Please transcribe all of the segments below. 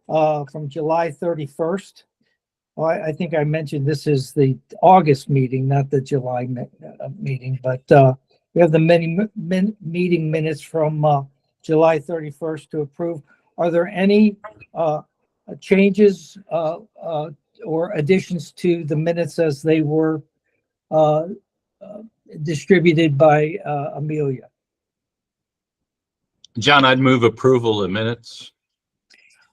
from July 31st. Well, I think I mentioned this is the August meeting, not the July meeting, but we have the meeting minutes from July 31st to approve. Are there any changes or additions to the minutes as they were uh, distributed by Amelia? John, I'd move approval of minutes.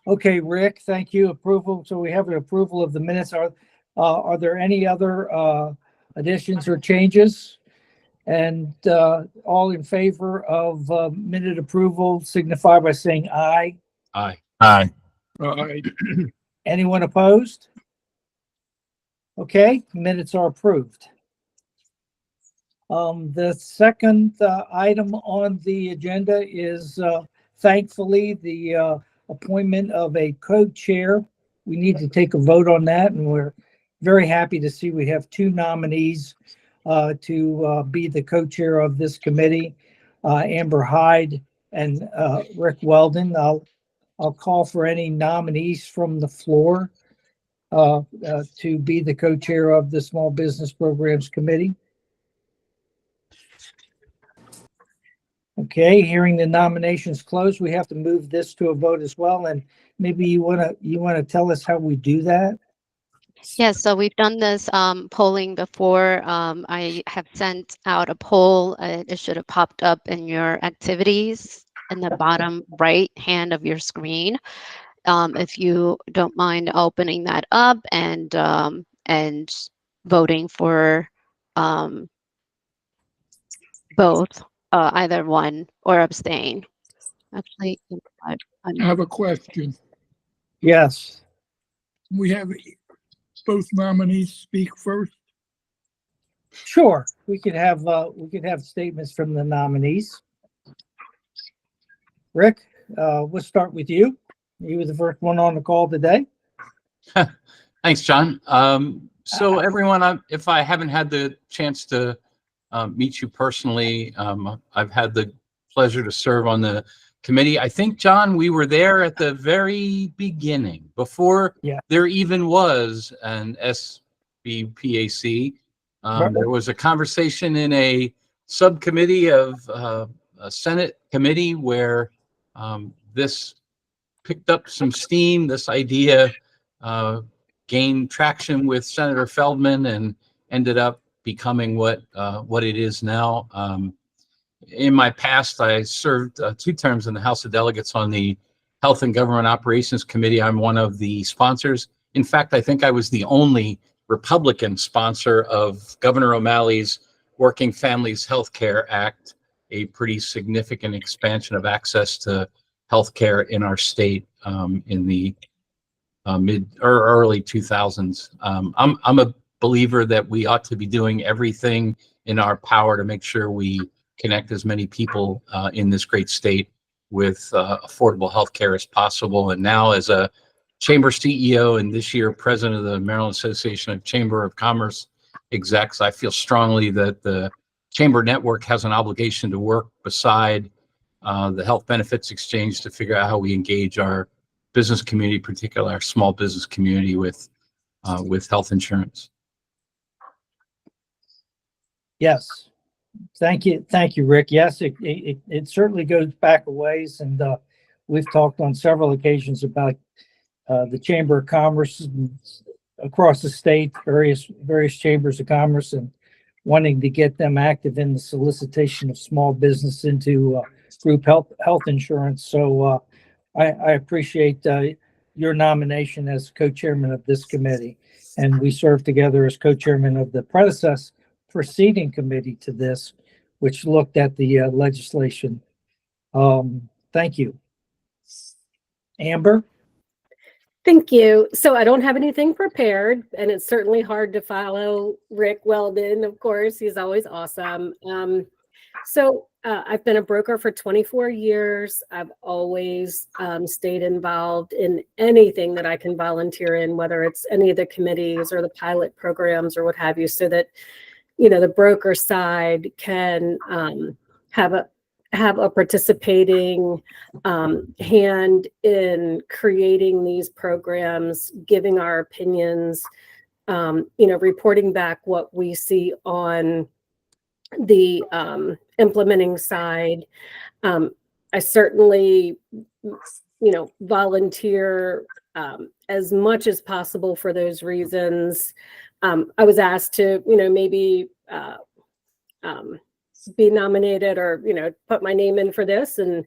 Okay, Rick, thank you. Approval. So we have an approval of the minutes. Are there any other additions or changes? And all in favor of minute approval signify by saying aye. Aye. Aye. Anyone opposed? Okay, minutes are approved. The second item on the agenda is thankfully the appointment of a co-chair. We need to take a vote on that, and we're very happy to see we have two nominees to be the co-chair of this committee, Amber Hyde and Rick Weldon. I'll call for any nominees from the floor to be the co-chair of the Small Business Programs Committee. Okay, hearing the nominations closed, we have to move this to a vote as well. And maybe you wanna tell us how we do that? Yes, so we've done this polling before. I have sent out a poll. It should have popped up in your activities in the bottom right hand of your screen. If you don't mind opening that up and voting for both, either one or abstain. Actually, I have a question. Yes. We have both nominees speak first. Sure, we could have statements from the nominees. Rick, we'll start with you. You were the first one on the call today. Thanks, John. So everyone, if I haven't had the chance to meet you personally, I've had the pleasure to serve on the committee. I think, John, we were there at the very beginning, before there even was an SBPAC. There was a conversation in a subcommittee of a Senate committee where this picked up some steam. This idea gained traction with Senator Feldman and ended up becoming what it is now. In my past, I served 2 terms in the House of Delegates on the Health and Government Operations Committee. I'm one of the sponsors. In fact, I think I was the only Republican sponsor of Governor O'Malley's Working Families Health Care Act, a pretty significant expansion of access to health care in our state in the mid or early 2000s. I'm a believer that we ought to be doing everything in our power to make sure we connect as many people in this great state with affordable health care as possible. And now, as a Chamber CEO and this year President of the Maryland Association of Chamber of Commerce execs, I feel strongly that the Chamber network has an obligation to work beside the Health Benefits Exchange to figure out how we engage our business community, particularly our small business community, with health insurance. Yes. Thank you, Rick. Yes, it certainly goes back a ways, and we've talked on several occasions about the Chamber of Commerce across the state, various chambers of commerce, and wanting to get them active in the solicitation of small business into group health insurance. So I appreciate your nomination as co-chairman of this committee, and we served together as co-chairman of the preceding committee to this, which looked at the legislation. Thank you. Amber? Thank you. So I don't have anything prepared, and it's certainly hard to follow Rick Weldon. Of course, he's always awesome. I've been a broker for 24 years. I've always stayed involved in anything that I can volunteer in, whether it's any of the committees or the pilot programs or what have you, so that the broker side can have have a participating hand in creating these programs, giving our opinions, reporting back what we see on the implementing side. I certainly, volunteer as much as possible for those reasons. I was asked to, maybe be nominated or, put my name in for this. And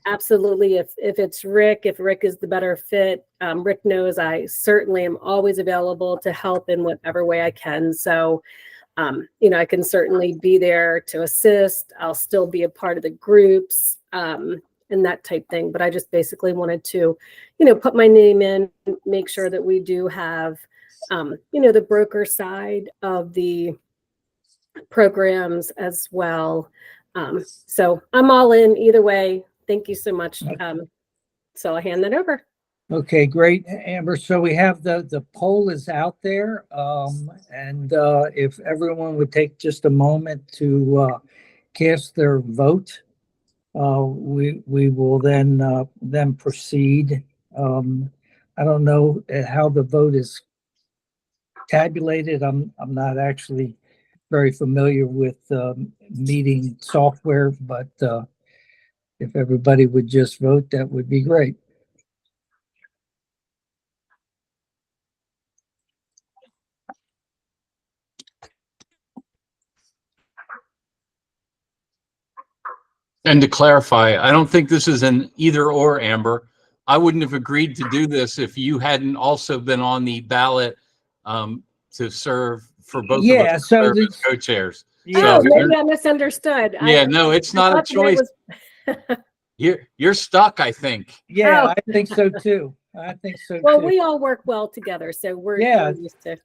absolutely, if it's Rick, if Rick is the better fit, Rick knows I certainly am always available to help in whatever way I can. So, I can certainly be there to assist. I'll still be a part of the groups and that type thing. But I just basically wanted to, put my name in, make sure that we do have, the broker side of the programs as well. So I'm all in either way. Thank you so much. So I'll hand that over. Okay, great, Amber. So we have the poll is out there. And if everyone would take just a moment to cast their vote, we will then proceed. I don't know how the vote is tabulated. I'm not actually very familiar with meeting software, but if everybody would just vote, that would be great. And to clarify, I don't think this is an either or, Amber. I wouldn't have agreed to do this if you hadn't also been on the ballot to serve for both of us to serve as co-chairs. Oh, maybe I misunderstood. Yeah, no, it's not a choice. You're stuck, I think. Yeah, I think so too. I think so well, too. we all work well together, so we're used to.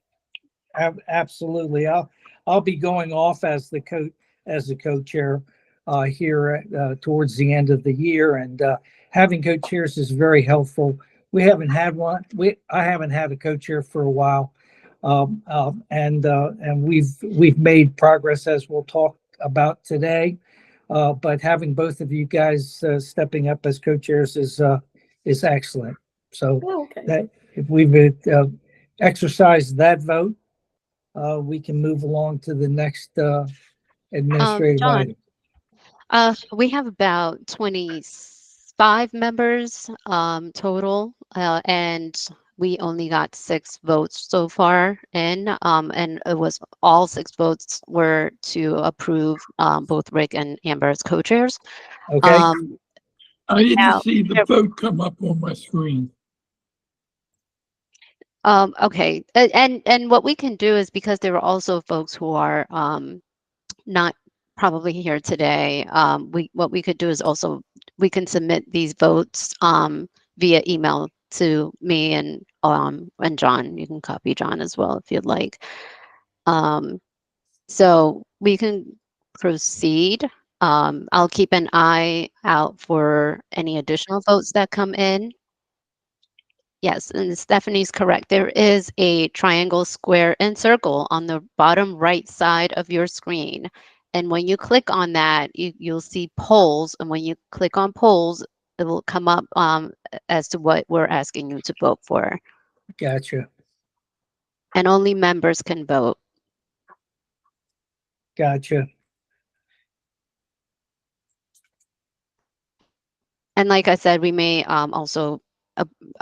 Absolutely. I'll be going off as the co-chair here towards the end of the year, and having co-chairs is very helpful. We haven't had one. I haven't had a co-chair for a while, and we've made progress as we'll talk about today. But having both of you guys stepping up as co-chairs is excellent. So that if we've exercised that vote, we can move along to the next administrative item. We have about 25 members total, and we only got 6 votes so far in, and it was all 6 votes were to approve both Rick and Amber as co-chairs. Okay. I didn't see the vote come up on my screen. Okay, and what we can do is, because there are also folks who are not probably here today, what we could do is also we can submit these votes via email to me and John. You can copy John as well if you'd like. So we can proceed. I'll keep an eye out for any additional votes that come in. Yes, and Stephanie's correct. There is a triangle, square, and circle on the bottom right side of your screen. And when you click on that, you'll see polls. And when you click on polls, it will come up as to what we're asking you to vote for. Gotcha. And only members can vote. Gotcha. And like I said, we may also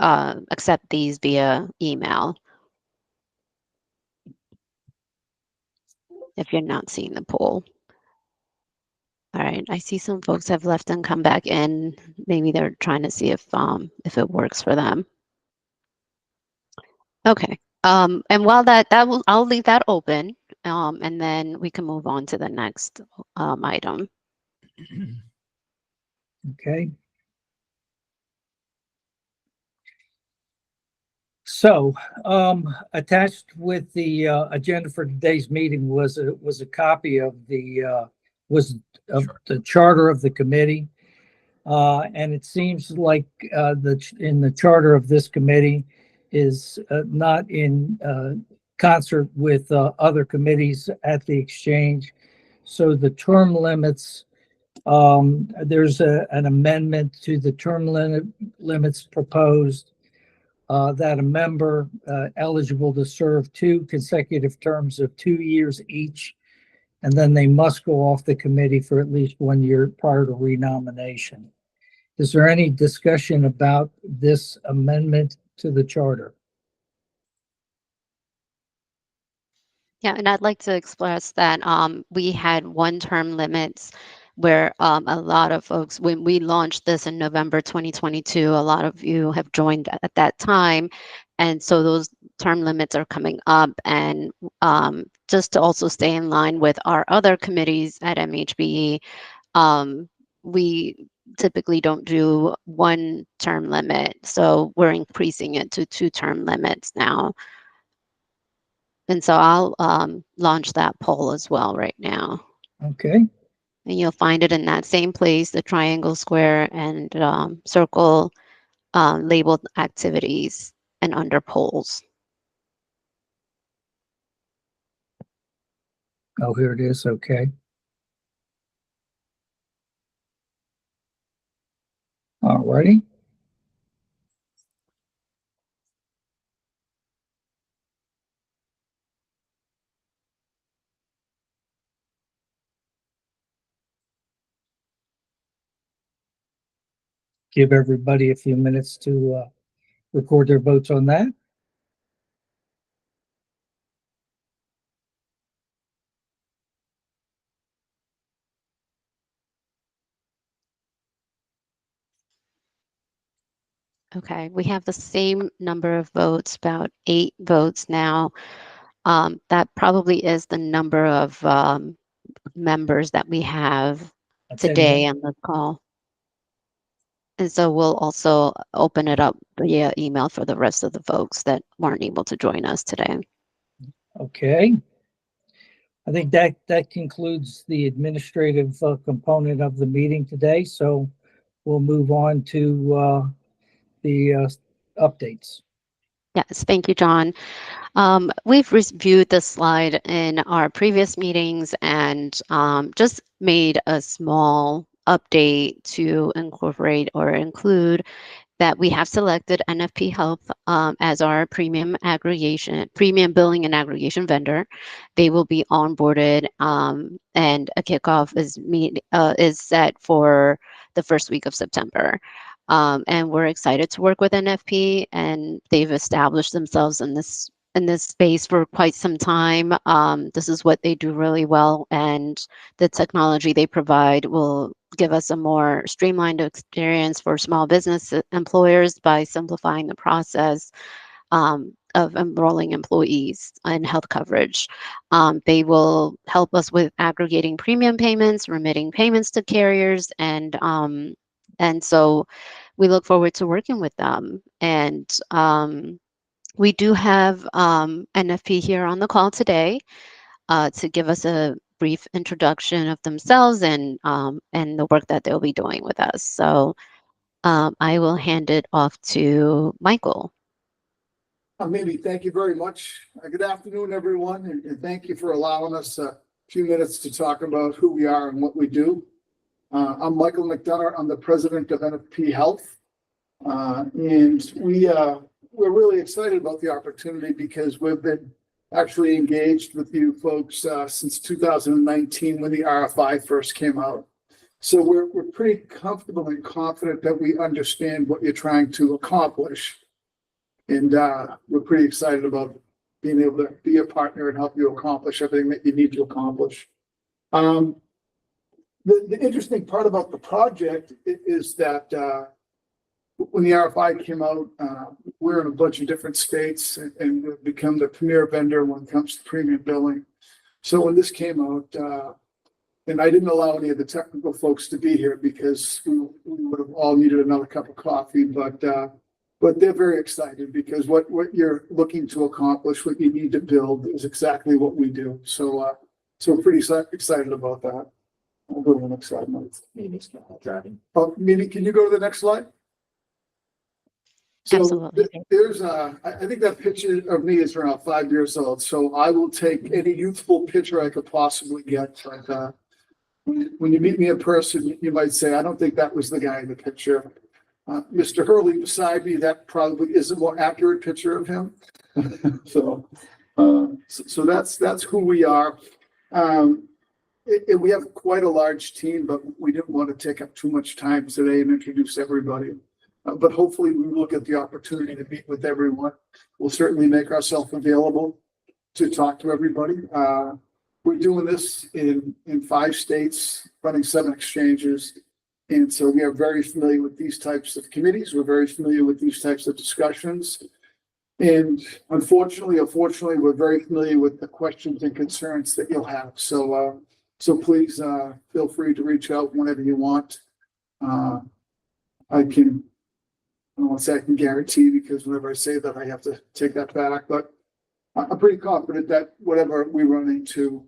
accept these via email if you're not seeing the poll. All right, I see some folks have left and come back in. Maybe they're trying to see if it works for them. Okay, and while I'll leave that open, and then we can move on to the next item. Okay. So, attached with the agenda for today's meeting was a copy of the charter of the committee, and it seems like in the charter of this committee is not in concert with other committees at the exchange. So the term limits There's an amendment to the term limits proposed, that a member eligible to serve 2 consecutive terms of 2 years each, and then they must go off the committee for at least 1 year prior to renomination. Is there any discussion about this amendment to the charter? Yeah, and I'd like to express that we had 1-term limits where a lot of folks, when we launched this in November 2022, a lot of you have joined at that time. And so those term limits are coming up. And just to also stay in line with our other committees at MHBE, we typically don't do 1-term limit. So we're increasing it to 2-term limits now. And so I'll launch that poll as well right now. Okay, And you'll find it in that same place, the triangle, square, and circle labeled activities and under polls. oh, here it is, okay. All righty. Give everybody a few minutes to record their votes on that. Okay, we have the same number of votes, about 8 votes now. That probably is the number of members that we have today on the call. And so we'll also open it up via email for the rest of the folks that weren't able to join us today. Okay. I think that concludes the administrative component of the meeting today. So we'll move on to the updates. Yes, thank you, John. We've reviewed this slide in our previous meetings and just made a small update to incorporate or include that we have selected NFP Health as our premium billing and aggregation vendor. They will be onboarded, and a kickoff is set for the first week of September. And we're excited to work with NFP, and they've established themselves in this space for quite some time. This is what they do really well, and the technology they provide will give us a more streamlined experience for small business employers by simplifying the process of enrolling employees in health coverage. They will help us with aggregating premium payments, remitting payments to carriers, and so we look forward to working with them. And we do have NFP here on the call today to give us a brief introduction of themselves and the work that they'll be doing with us. So I will hand it off to Michael. Maybe thank you very much. Good afternoon, everyone, and thank you for allowing us a few minutes to talk about who we are and what we do. I'm Michael McDonough. I'm the president of NFP Health, and we're really excited about the opportunity because we've been actually engaged with you folks since 2019 when the RFI first came out. So we're pretty comfortable and confident that we understand what you're trying to accomplish. And we're pretty excited about being able to be a partner and help you accomplish everything that you need to accomplish. The interesting part about the project is that when the RFI came out, we're in a bunch of different states and we've become the premier vendor when it comes to premium billing. So when this came out, and I didn't allow any of the technical folks to be here because we would have all needed another cup of coffee, but they're very excited because what you're looking to accomplish, what you need to build is exactly what we do. So we're pretty excited about that. I'll go to the next slide, Mike. Mimi, can you go to the next slide? So Absolutely. there's I think that picture of me is around 5 years old. So I will take any youthful picture I could possibly get. when you meet me in person, you might say, I don't think that was the guy in the picture. Mr. Hurley beside me, that probably is a more accurate picture of him. So that's who we are. We have quite a large team, but we didn't want to take up too much time today and introduce everybody. But hopefully we will get the opportunity to meet with everyone. We'll certainly make ourselves available to talk to everybody. We're doing this in 5 states, running 7 exchanges. And so we are very familiar with these types of committees. We're very familiar with these types of discussions. And unfortunately, or fortunately, we're very familiar with the questions and concerns that you'll have. So please feel free to reach out whenever you want. I don't want to say I can guarantee, because whenever I say that, I have to take that back. But I'm pretty confident that whatever we run into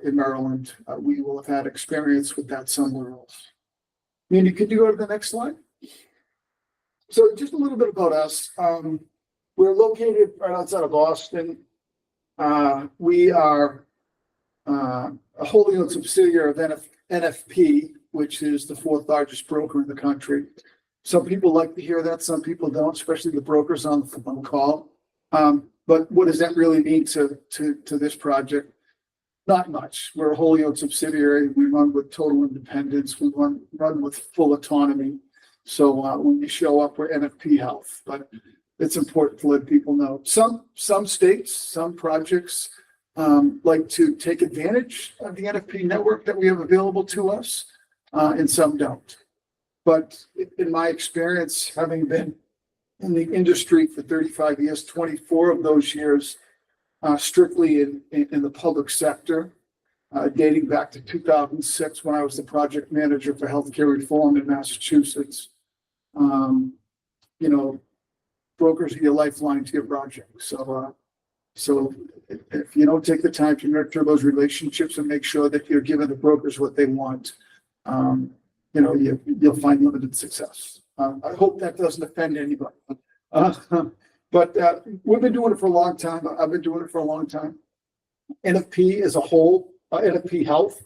in Maryland, we will have had experience with that somewhere else. Mindy, could you go to the next slide? So just a little bit about us. We're located right outside of Boston. We are a wholly owned subsidiary of NFP, which is the 4th largest broker in the country. Some people like to hear that, some people don't, especially the brokers on the phone call. But what does that really mean to this project? Not much. We're a wholly owned subsidiary. We run with total independence. We run with full autonomy. So when you show up, we're NFP Health. But it's important to let people know. Some states, some projects like to take advantage of the NFP network that we have available to us, and some don't. But in my experience, having been in the industry for 35 years, 24 of those years strictly in the public sector, dating back to 2006 when I was the project manager for healthcare reform in Massachusetts. Brokers are your lifeline to your project. So if you don't take the time to nurture those relationships and make sure that you're giving the brokers what they want, you'll find limited success. I hope that doesn't offend anybody. But we've been doing it for a long time. I've been doing it for a long time. NFP as a whole, NFP Health,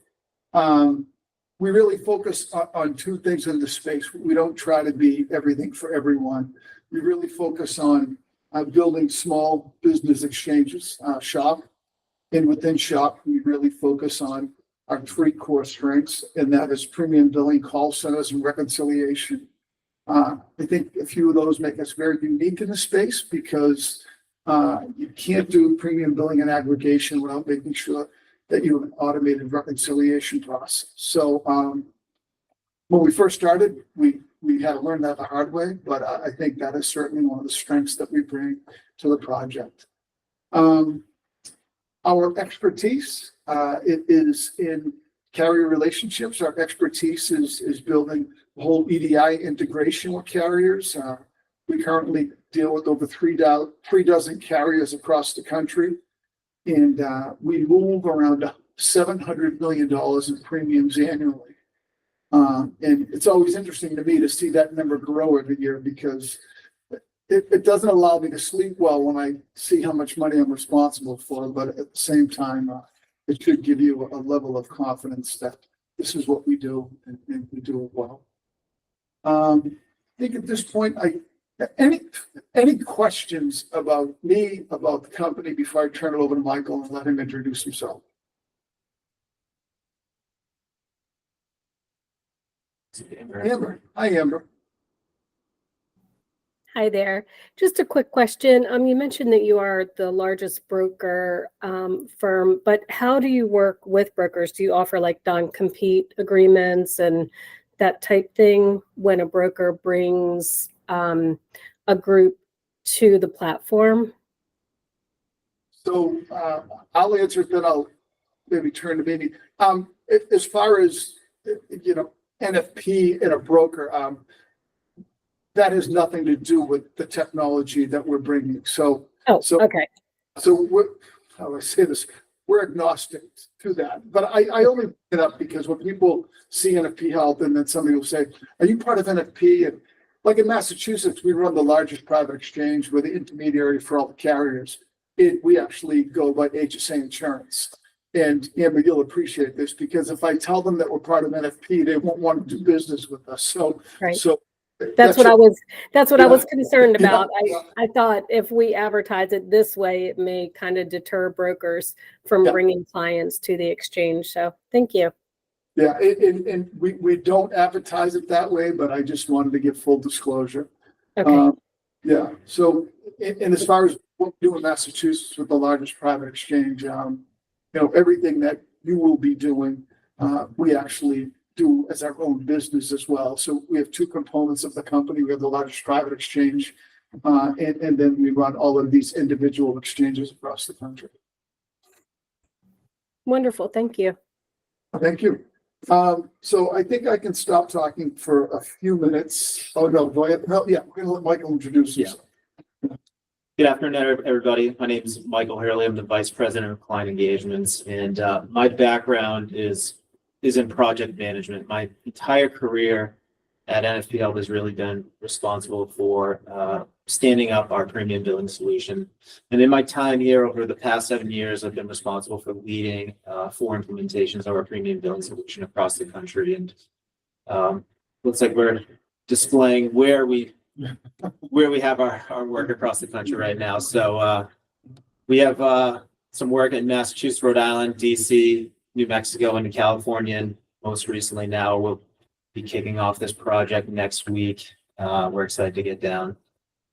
we really focus on 2 things in the space. We don't try to be everything for everyone. We really focus on building small business exchanges, shop. And within shop, we really focus on our 3 core strengths, and that is premium billing, call centers, and reconciliation. I think a few of those make us very unique in the space, because you can't do premium billing and aggregation without making sure that you have an automated reconciliation process. So when we first started, we had to learn that the hard way, but I think that is certainly one of the strengths that we bring to the project. Our expertise it is in carrier relationships. Our expertise is building the whole EDI integration with carriers. We currently deal with over 3 dozen carriers across the country, and we move around $700 million in premiums annually. And it's always interesting to me to see that number grow every year, because it doesn't allow me to sleep well when I see how much money I'm responsible for. But at the same time, it should give you a level of confidence that this is what we do, and we do it well. I think at this point, any questions about me, about the company, before I turn it over to Michael and let him introduce himself? Amber. Hi, Amber. Hi there. Just a quick question. You mentioned that you are the largest broker firm, but how do you work with brokers? Do you offer like non-compete agreements and that type thing when a broker brings a group to the platform? So I'll answer it, then I'll maybe turn to Mindy. As far as NFP and a broker, that has nothing to do with the technology that we're bringing. So okay. So how do I say this? We're agnostic to that. But I only bring it up because when people see NFP Health, and then somebody will say, "Are you part of NFP?" And like in Massachusetts, we run the largest private exchange. We're the intermediary for all the carriers. We actually go by HSA insurance. And Amber, you'll appreciate this, because if I tell them that we're part of NFP, they won't want to do business with us. So, Right. so. That's what I was concerned Yeah. about. I thought if we advertise it this way, it may kind of deter brokers from Yeah. bringing clients to the exchange. So thank you. Yeah, and we don't advertise it that way, but I just wanted to give full disclosure. Okay. Yeah, so, and as far as what we do in Massachusetts with the largest private exchange, everything that you will be doing, we actually do as our own business as well. So we have two components of the company. We have the largest private exchange, and then we run all of these individual exchanges across the country. Wonderful. Thank you. Thank you. So I think I can stop talking for a few minutes. Oh, no, go ahead. No, yeah, we're gonna let Michael introduce himself. Good afternoon, everybody. My name is Michael Hurley. I'm the Vice President of Client Engagements, and my background is in project management. My entire career at NFPL has really been responsible for standing up our premium billing solution. And in my time here over the past 7 years, I've been responsible for leading 4 implementations of our premium billing solution across the country. And looks like we're displaying where we have our work across the country right now. So we have some work in Massachusetts, Rhode Island, DC, New Mexico, and California. And most recently now we'll be kicking off this project next week. We're excited to get down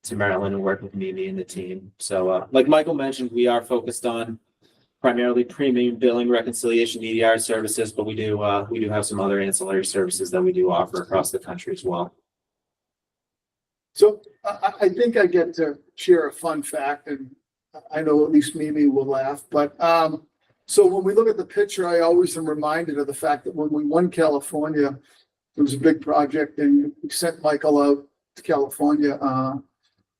to Maryland and work with Mimi and the team. So like Michael mentioned, we are focused on primarily premium billing, reconciliation, EDR services, but we do have some other ancillary services that we do offer across the country as well. So I think I get to share a fun fact, and I know at least Mimi will laugh, but so when we look at the picture, I always am reminded of the fact that when we won California, it was a big project, and we sent Michael out to California,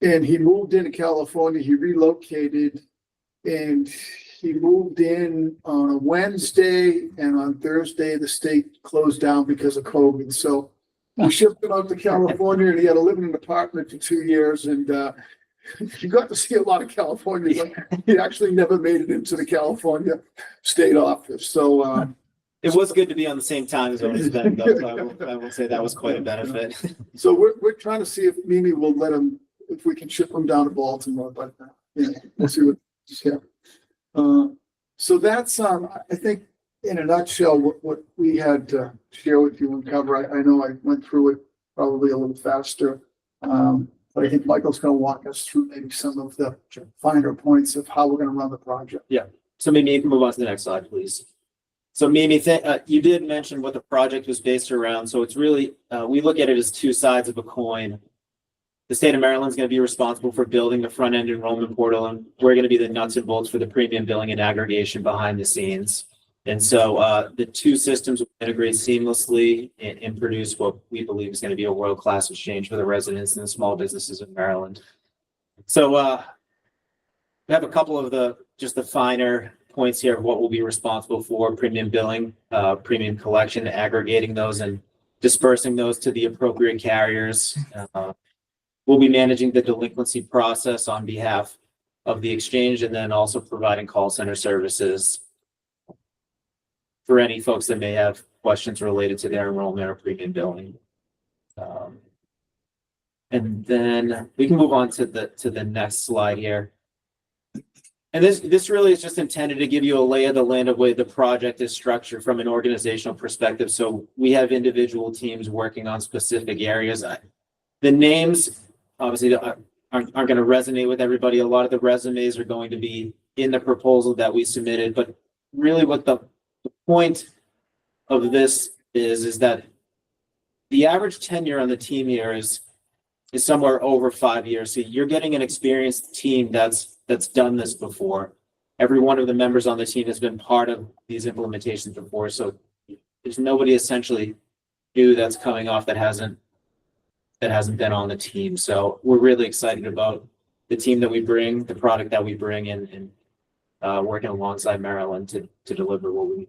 and he moved into California, he relocated, and he moved in on a Wednesday, and on Thursday, the state closed down because of COVID. So we shipped him out to California, and he had to live in an apartment for 2 years, and he got to see a lot of California, but he actually never made it into the California state office. So It was good to be on the same time zone as Ben, though. So I will say that was quite a benefit. so we're trying to see if Mimi will let him, if we can ship him down to Baltimore, but we'll see what. Yeah. So that's I think in a nutshell what we had to share with you and cover. I know I went through it probably a little faster, but I think Michael's going to walk us through maybe some of the finer points of how we're going to run the project. Yeah. So Mimi, you can move on to the next slide, please. So Mimi, you did mention what the project was based around. So it's really, we look at it as 2 sides of a coin. The state of Maryland is going to be responsible for building the front end enrollment portal, and we're going to be the nuts and bolts for the premium billing and aggregation behind the scenes. And so the 2 systems will integrate seamlessly and produce what we believe is going to be a world-class exchange for the residents and the small businesses in Maryland. So we have a couple of the finer points here of what we'll be responsible for: premium billing, premium collection, aggregating those and dispersing those to the appropriate carriers. We'll be managing the delinquency process on behalf of the exchange, and then also providing call center services for any folks that may have questions related to their enrollment or premium billing. And then we can move on to the next slide here. And this really is just intended to give you a lay of the land of way the project is structured from an organizational perspective. So we have individual teams working on specific areas. The names obviously aren't going to resonate with everybody. A lot of the resumes are going to be in the proposal that we submitted, but really what the point of this is that the average tenure on the team here is somewhere over 5 years. So you're getting an experienced team that's done this before. Every one of the members on the team has been part of these implementations before. So there's nobody essentially new that's coming off that hasn't been on the team. So we're really excited about the team that we bring, the product that we bring in, and working alongside Maryland to deliver what we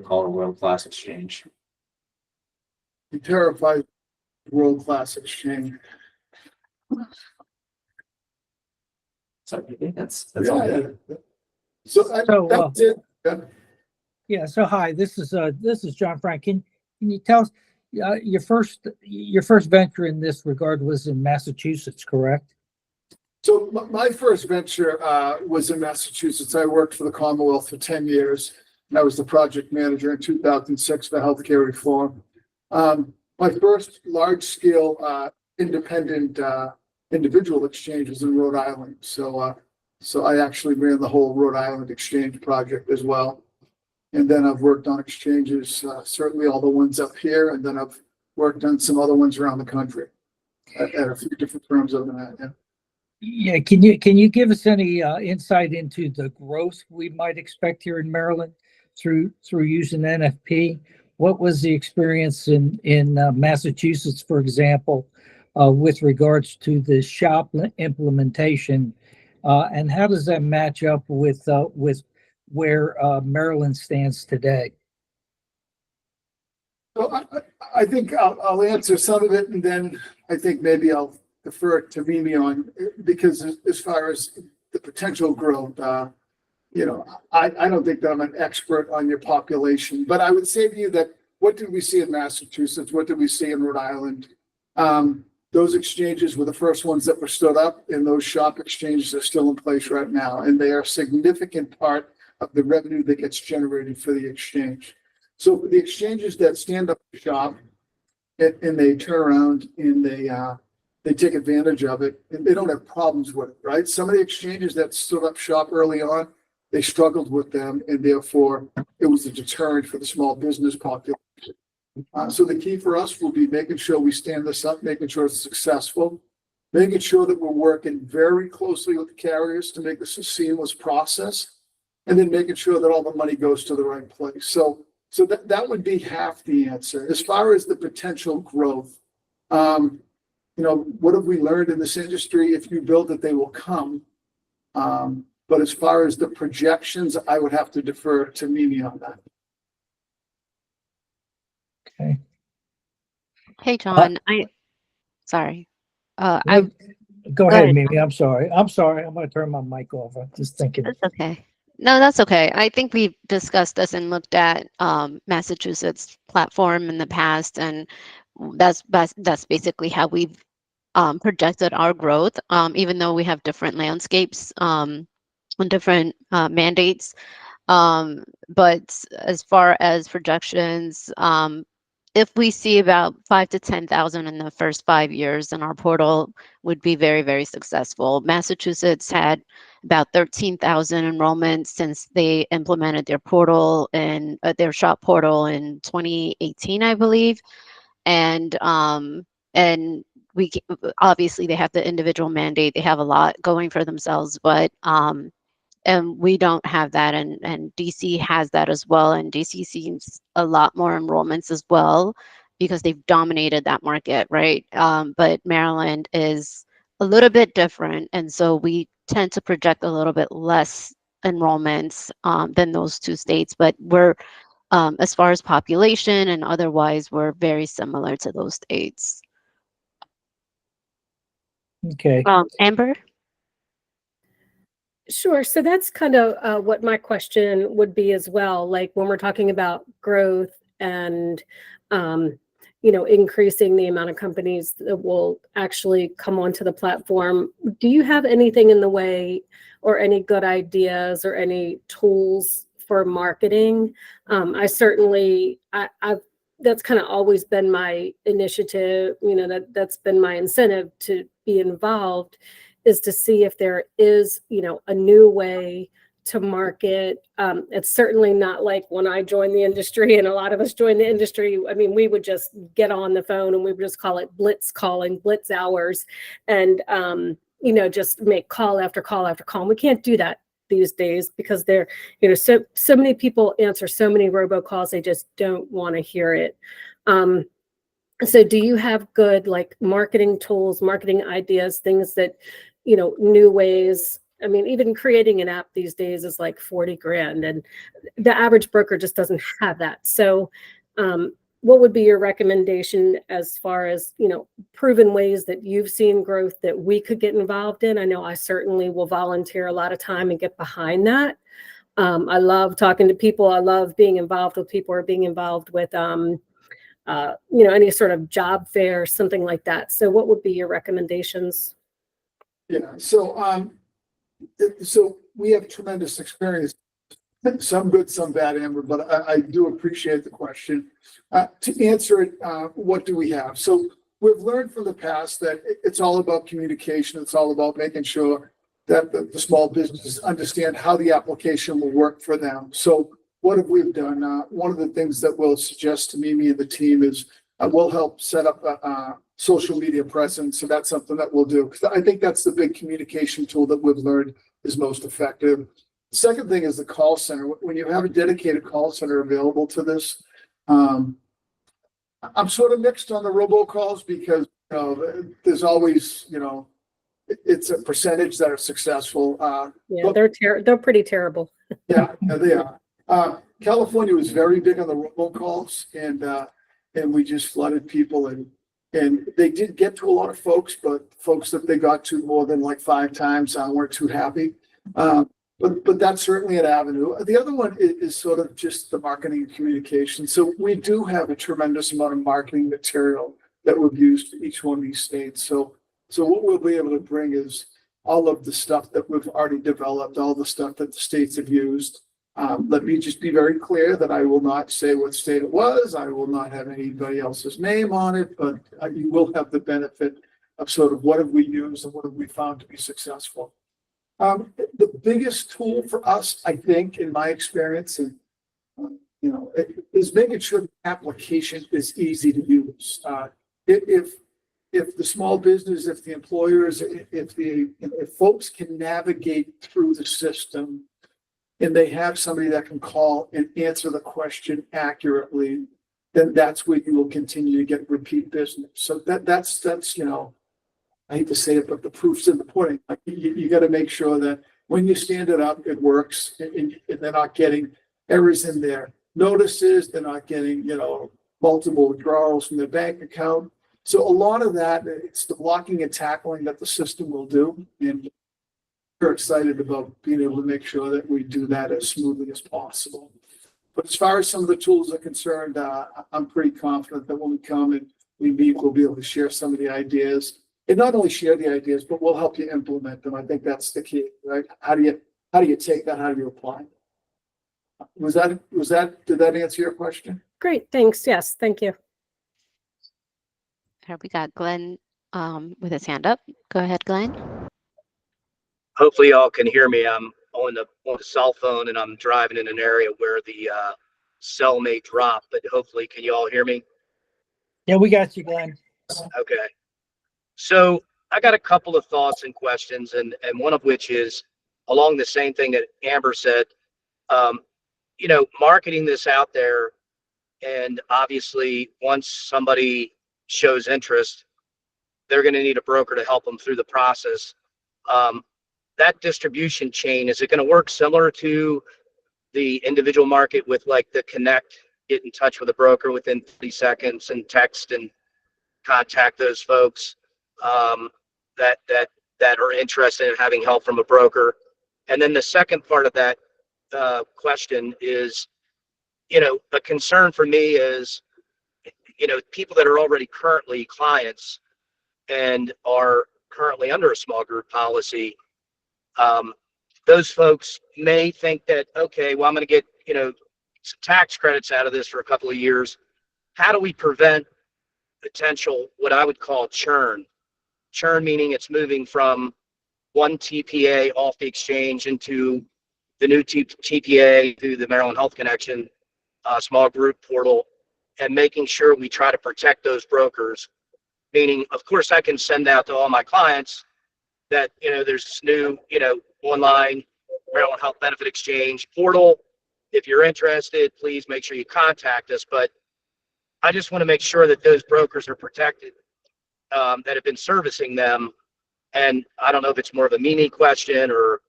call a world-class exchange. He terrifies world-class exchange. So I think that's all. Yeah. So that's it. Yeah, so hi, this is John Frank. Can you tell us your first venture in this regard was in Massachusetts, correct? So my first venture was in Massachusetts. I worked for the Commonwealth for 10 years, and I was the project manager in 2006 for healthcare reform. My first large-scale independent individual exchange was in Rhode Island. So I actually ran the whole Rhode Island exchange project as well. And then I've worked on exchanges, certainly all the ones up here, and then I've worked on some other ones around the country at a few different firms other than that. Yeah. Yeah, can you give us any insight into the growth we might expect here in Maryland through using NFP? What was the experience in Massachusetts, for example, with regards to the shop implementation, and how does that match up with where Maryland stands today? So I think I'll answer some of it, and then I think maybe I'll defer it to Mimi on, because as far as the potential growth, I don't think that I'm an expert on your population, but I would say to you that what did we see in Massachusetts? What did we see in Rhode Island? Those exchanges were the first ones that were stood up, and those shop exchanges are still in place right now, and they are a significant part of the revenue that gets generated for the exchange. So for the exchanges that stand up shop and they turn around and they take advantage of it, and they don't have problems with it, right? Some of the exchanges that stood up shop early on, they struggled with them, and therefore it was a deterrent for the small business population. So the key for us will be making sure we stand this up, making sure it's successful, making sure that we're working very closely with the carriers to make this a seamless process, and then making sure that all the money goes to the right place. So that would be half the answer. As far as the potential growth, what have we learned in this industry? If you build it, they will come. But as far as the projections, I would have to defer to Mimi on that. Okay. Hey, John, sorry. Go Go ahead, ahead. Mimi. I'm sorry. I'm going to turn my mic off. I'm just thinking. That's okay. No, that's okay. I think we've discussed this and looked at Massachusetts platform in the past, and that's basically how we've projected our growth, even though we have different landscapes and different mandates. But as far as projections, if we see about 5 to 10,000 in the first 5 years, then our portal would be very, very successful. Massachusetts had about 13,000 enrollments since they implemented their portal and their shop portal in 2018, I believe. And we obviously they have the individual mandate. They have a lot going for themselves, but and we don't have that, and DC has that as well, and DC sees a lot more enrollments as well because they've dominated that market, right? But Maryland is a little bit different, and so we tend to project a little bit less enrollments than those two states, but we're as far as population and otherwise, we're very similar to those states. Okay. Amber? Sure. So that's kind of what my question would be as well. Like when we're talking about growth and, increasing the amount of companies that will actually come onto the platform, do you have anything in the way or any good ideas or any tools for marketing? I've that's kind of always been my initiative, that's been my incentive to be involved, is to see if there is, a new way to market. It's certainly not like when I joined the industry, and a lot of us joined the industry. I mean, we would just get on the phone and we would just call it blitz calling, blitz hours, and, just make call after call after call. And we can't do that these days because they're, so many people answer so many robocalls, they just don't want to hear it. So do you have good marketing tools, marketing ideas, things that, new ways? I mean, even creating an app these days is like 40 grand, and the average broker just doesn't have that. So what would be your recommendation as far as, proven ways that you've seen growth that we could get involved in? I know I certainly will volunteer a lot of time and get behind that. I love talking to people. I love being involved with people or being involved with, any sort of job fair, something like that. So what would be your recommendations? Yeah, so we have tremendous experience, some good, some bad, Amber, but I do appreciate the question. To answer it, what do we have? So we've learned from the past that it's all about communication. It's all about making sure that the small businesses understand how the application will work for them. So what have we done? One of the things that we'll suggest to Mimi and the team is we'll help set up a social media presence. So that's something that we'll do, because I think that's the big communication tool that we've learned is most effective. The second thing is the call center. When you have a dedicated call center available to this, I'm sort of mixed on the robocalls because, there's always, it's a percentage that are successful. Yeah, they're pretty terrible. Yeah, they are. California was very big on the robocalls, and we just flooded people, and they did get to a lot of folks, but folks that they got to more than like 5 times weren't too happy. But that's certainly an avenue. The other one is sort of just the marketing and communication. So we do have a tremendous amount of marketing material that we've used for each one of these states. So what we'll be able to bring is all of the stuff that we've already developed, all the stuff that the states have used. Let me just be very clear that I will not say what state it was. I will not have anybody else's name on it, but you will have the benefit of sort of what have we used and what have we found to be successful. The biggest tool for us, I think, in my experience, and is making sure the application is easy to use. If the small business, if the employers, if folks can navigate through the system, and they have somebody that can call and answer the question accurately, then that's where you will continue to get repeat business. So that's I hate to say it, but the proof's in the pudding. Like you got to make sure that when you stand it up, it works, and they're not getting errors in their notices. They're not getting, multiple withdrawals from their bank account. So a lot of that, it's the blocking and tackling that the system will do. And we're excited about being able to make sure that we do that as smoothly as possible. But as far as some of the tools are concerned, I'm pretty confident that when we come and we meet, we'll be able to share some of the ideas. And not only share the ideas, but we'll help you implement them. I think that's the key, right? How do you take that? How do you apply it? Did that answer your question? Great, thanks. Yes, thank you. Here we got Glenn with his hand up. Go ahead, Glenn. Hopefully y'all can hear me. I'm on the cell phone and I'm driving in an area where the cell may drop, but hopefully can you all hear me? Yeah, we got you, Glenn. Okay. So I got a couple of thoughts and questions, and one of which is along the same thing that Amber said. Marketing this out there, and obviously once somebody shows interest, they're going to need a broker to help them through the process. That distribution chain, is it going to work similar to the individual market with like the connect, get in touch with a broker within 30 seconds and text and contact those folks that are interested in having help from a broker? And then the second part of that question is, a concern for me is, people that are already currently clients and are currently under a small group policy, those folks may think that, okay, well, I'm going to get, some tax credits out of this for a couple of years. How do we prevent potential, what I would call churn? Churn meaning it's moving from one TPA off the exchange into the new TPA through the Maryland Health Connection small group portal, and making sure we try to protect those brokers. Meaning, of course, I can send out to all my clients that, there's this new, online Maryland Health Benefit Exchange portal. If you're interested, please make sure you contact us. But I just want to make sure that those brokers are protected, that have been servicing them. And I don't know if it's more of a mini question or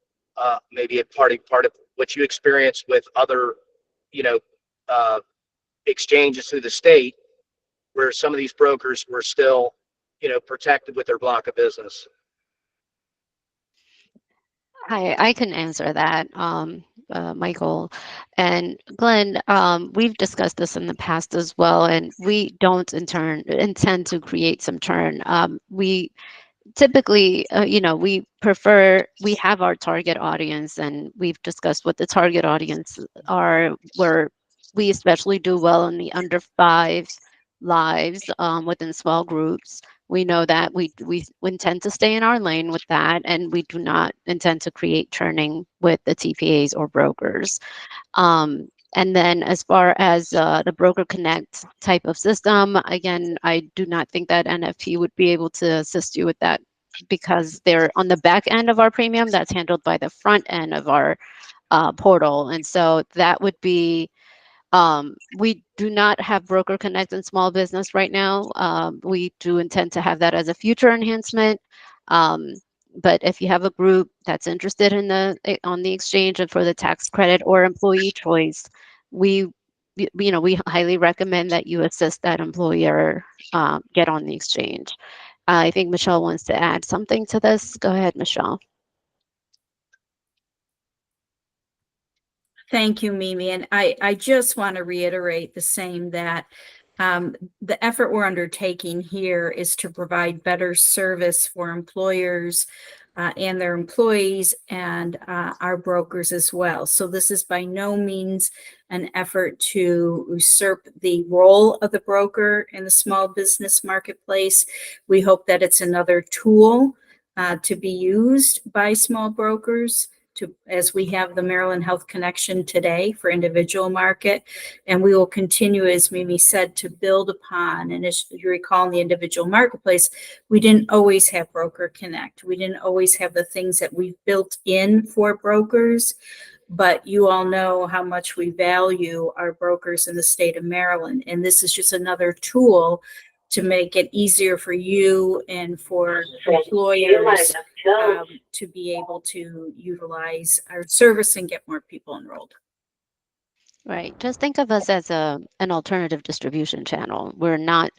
maybe a part of what you experienced with other, exchanges through the state, where some of these brokers were still, protected with their block of business. Hi, I can answer that. Michael. And Glenn, we've discussed this in the past as well, and we don't intend to create some churn. We typically, we have our target audience, and we've discussed what the target audience are, where we especially do well in the under 5 lives within small groups. We know that we intend to stay in our lane with that, and we do not intend to create churning with the TPAs or brokers. And then as far as the Broker Connect type of system, again, I do not think that NFP would be able to assist you with that, because they're on the back end of our premium that's handled by the front end of our portal. And so that would be, we do not have Broker Connect in small business right now. We do intend to have that as a future enhancement. But if you have a group that's interested in on the exchange and for the tax credit or employee choice, we highly recommend that you assist that employer get on the exchange. I think Michelle wants to add something to this. Go ahead, Michelle. Thank you, Mimi. And I just want to reiterate the same, that the effort we're undertaking here is to provide better service for employers and their employees, and our brokers as well. So this is by no means an effort to usurp the role of the broker in the small business marketplace. We hope that it's another tool to be used by small brokers, as we have the Maryland Health Connection today for individual market. And we will continue, as Mimi said, to build upon. And as you recall, in the individual marketplace, we didn't always have Broker Connect. We didn't always have the things that we've built in for brokers. But you all know how much we value our brokers in the state of Maryland. And this is just another tool to make it easier for you and for employers to be able to utilize our service and get more people enrolled. Right. Just think of us as an alternative distribution channel. We're not,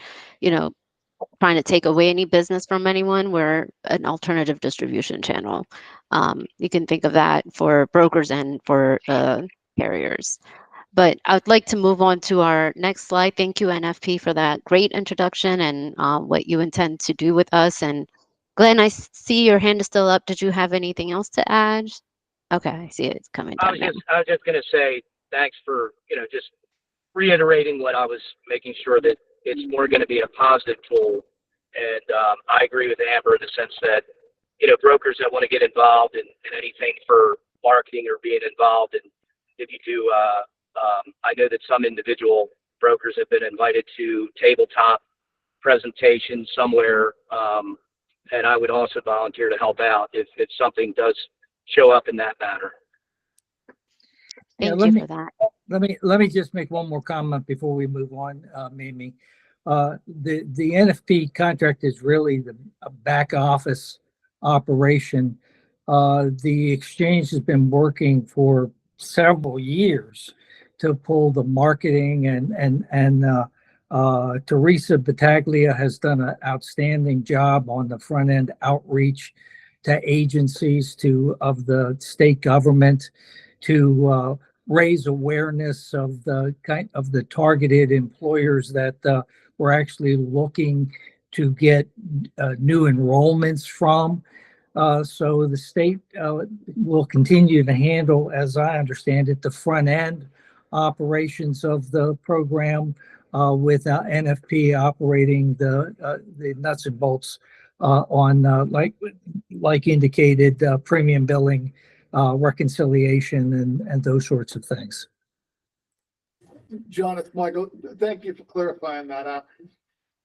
trying to take away any business from anyone. We're an alternative distribution channel. You can think of that for brokers and for carriers. But I would like to move on to our next slide. Thank you, NFP, for that great introduction and what you intend to do with us. And Glenn, I see your hand is still up. Did you have anything else to add? Okay, I see it's coming down. I was just going to say thanks for, just reiterating what I was making sure that it's more going to be a positive tool. And I agree with Amber in the sense that, brokers that want to get involved in anything for marketing or being involved. And if you do, I know that some individual brokers have been invited to tabletop presentations somewhere. And I would also volunteer to help out if something does show up in that matter. Thank you for that. Let me just make one more comment before we move on, Mimi. The NFP contract is really a back office operation. The exchange has been working for several years to pull the marketing, and Teresa Battaglia has done an outstanding job on the front end outreach to agencies of the state government to raise awareness of the targeted employers that we're actually looking to get new enrollments from. So the state will continue to handle, as I understand it, the front end operations of the program, with NFP operating the nuts and bolts on like indicated premium billing, reconciliation, and those sorts of things. John, it's Michael. Thank you for clarifying that.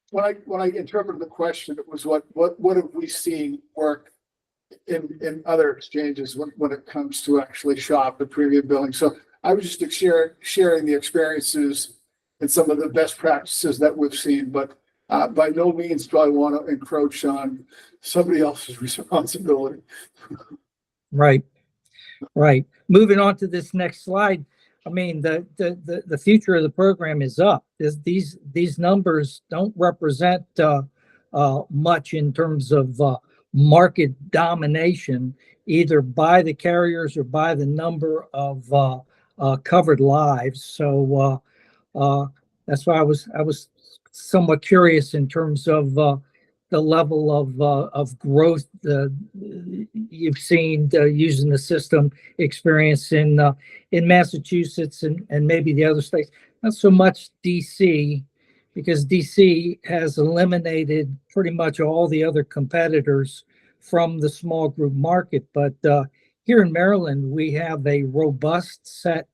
When I interpreted the question, it was what have we seen work in other exchanges when it comes to actually shop and premium billing. So I was just sharing the experiences and some of the best practices that we've seen, but by no means do I want to encroach on somebody else's responsibility. Right. Moving on to this next slide. I mean, the future of the program is up. These numbers don't represent much in terms of market domination, either by the carriers or by the number of covered lives. So that's why I was somewhat curious in terms of the level of growth you've seen using the system, experience in Massachusetts and maybe the other states. Not so much DC, because DC has eliminated pretty much all the other competitors from the small group market. But here in Maryland, we have a robust set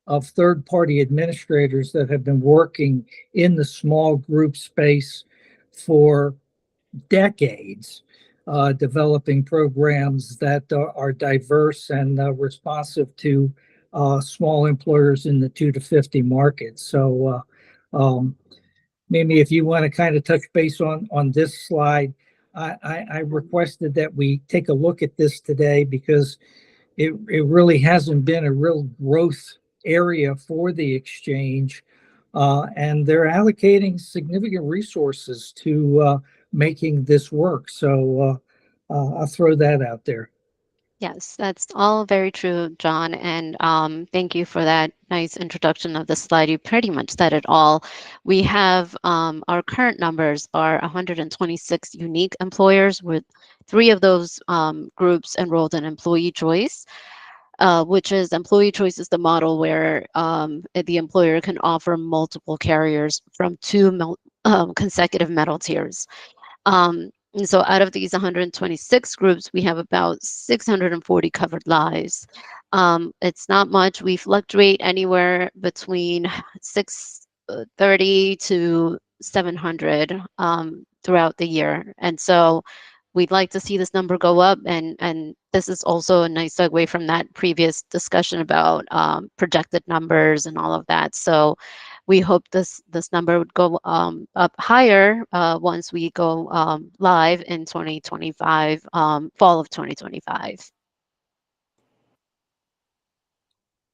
of third-party administrators that have been working in the small group space for decades, developing programs that are diverse and responsive to small employers in the 2 to 50 market. So Mimi, if you want to kind of touch base on this slide, I requested that we take a look at this today because it really hasn't been a real growth area for the exchange. And they're allocating significant resources to making this work. So I'll throw that out there. Yes, that's all very true, John. And thank you for that nice introduction of the slide. You pretty much said it all. We have our current numbers are 126 unique employers, with 3 of those groups enrolled in employee choice. Which is employee choice is the model where the employer can offer multiple carriers from 2 consecutive metal tiers. And so out of these 126 groups, we have about 640 covered lives. It's not much. We fluctuate anywhere between 630 to 700 throughout the year. And so we'd like to see this number go up. And this is also a nice segue from that previous discussion about projected numbers and all of that. So we hope this number would go up higher once we go live in 2025, fall of 2025.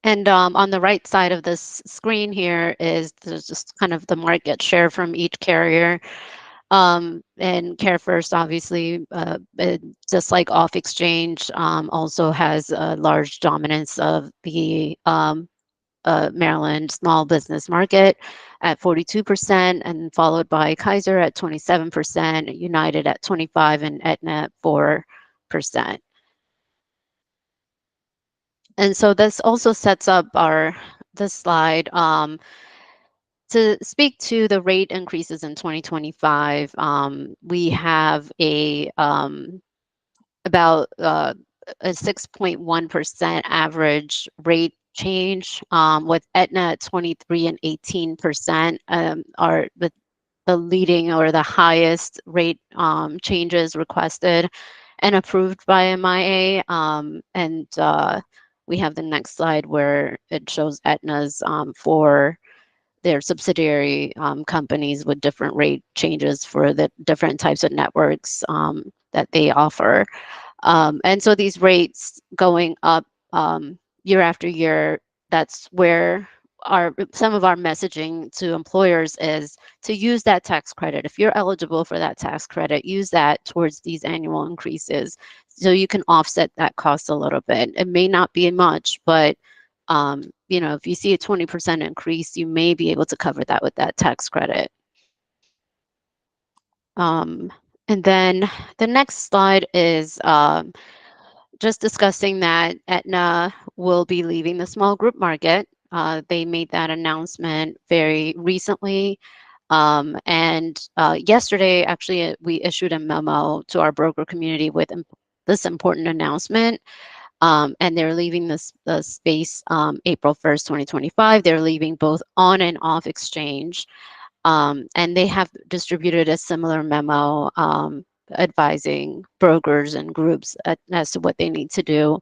And on the right side of this screen here is just kind of the market share from each carrier. And CareFirst, obviously, just like Off Exchange, also has a large dominance of the Maryland small business market at 42%, and followed by Kaiser at 27%, United at 25%, and Aetna at 4%. And so this also sets up this slide to speak to the rate increases in 2025. We have about a 6.1% average rate change, with Aetna at 23 and 18% are the leading or the highest rate changes requested and approved by MIA. And we have the next slide where it shows Aetna's for their subsidiary companies with different rate changes for the different types of networks that they offer. And so these rates going up year after year, that's where some of our messaging to employers is to use that tax credit. If you're eligible for that tax credit, use that towards these annual increases so you can offset that cost a little bit. It may not be much, but if you see a 20% increase, you may be able to cover that with that tax credit. And then the next slide is just discussing that Aetna will be leaving the small group market. They made that announcement very recently. And yesterday, actually, we issued a memo to our broker community with this important announcement. And they're leaving the space April 1st, 2025. They're leaving both on and off exchange. And they have distributed a similar memo advising brokers and groups as to what they need to do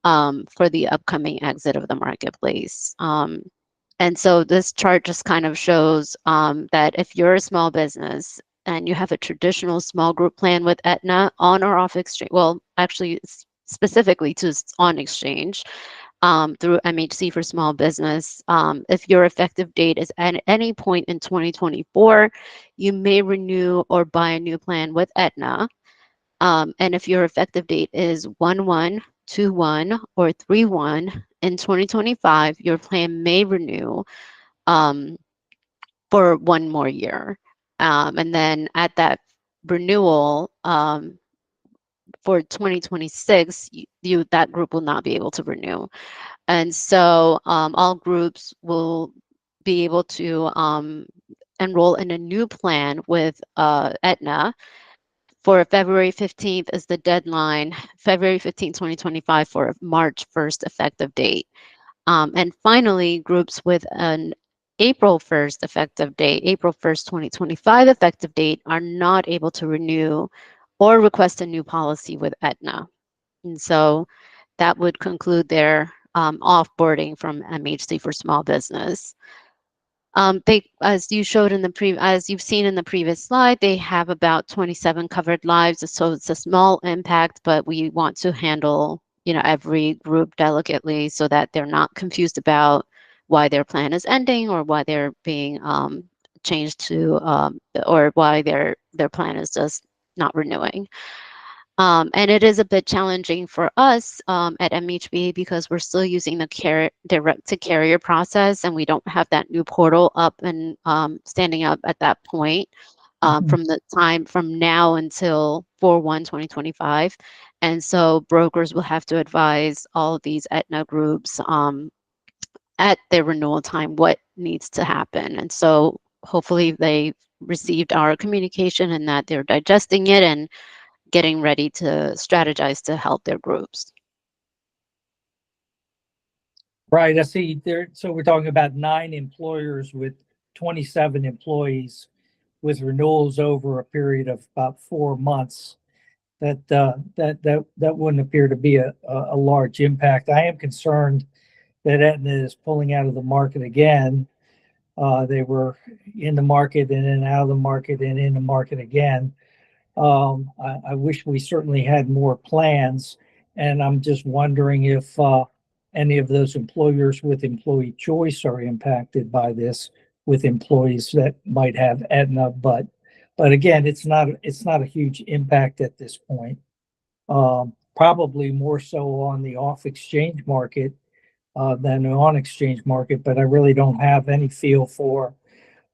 for the upcoming exit of the marketplace. And so this chart just kind of shows that if you're a small business and you have a traditional small group plan with Aetna on or off exchange, well, actually specifically to on exchange through MHC for small business, if your effective date is at any point in 2024, you may renew or buy a new plan with Aetna. And if your effective date is 1/1, 2/1, or 3/1 in 2025, your plan may renew for one more year. And then at that renewal for 2026, that group will not be able to renew. And so all groups will be able to enroll in a new plan with Aetna for February 15th is the deadline, February 15th, 2025 for March 1st effective date. And finally, groups with an April 1st effective date, April 1st, 2025 effective date are not able to renew or request a new policy with Aetna. And so that would conclude their offboarding from MHC for small business. As you showed in the as you've seen in the previous slide, they have about 27 covered lives. So it's a small impact, but we want to handle, every group delicately so that they're not confused about why their plan is ending or why they're being changed to, or why their plan is just not renewing. And it is a bit challenging for us at MHBE because we're still using the direct to carrier process, and we don't have that new portal up and standing up at that point from the time from now until 4/1/2025. And so brokers will have to advise all of these Aetna groups at their renewal time what needs to happen. And so hopefully they received our communication and that they're digesting it and getting ready to strategize to help their groups. Right, I see there. So we're talking about 9 employers with 27 employees with renewals over a period of about 4 months. That wouldn't appear to be a large impact. I am concerned that Aetna is pulling out of the market again. They were in the market and then out of the market and in the market again. I wish we certainly had more plans, and I'm just wondering if any of those employers with employee choice are impacted by this, with employees that might have Aetna, but again, it's not a huge impact at this point. Probably more so on the off exchange market than the on exchange market, but I really don't have any feel for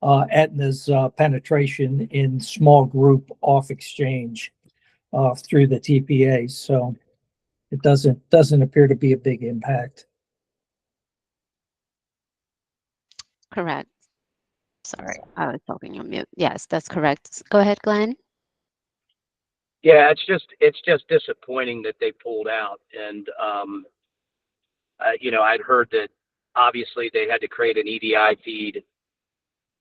Aetna's penetration in small group off exchange through the TPA. So it doesn't appear to be a big impact. Correct. Sorry, I was talking on mute. Yes, that's correct. Go ahead, Glenn. Yeah, it's just disappointing that they pulled out. And I'd heard that obviously they had to create an EDI feed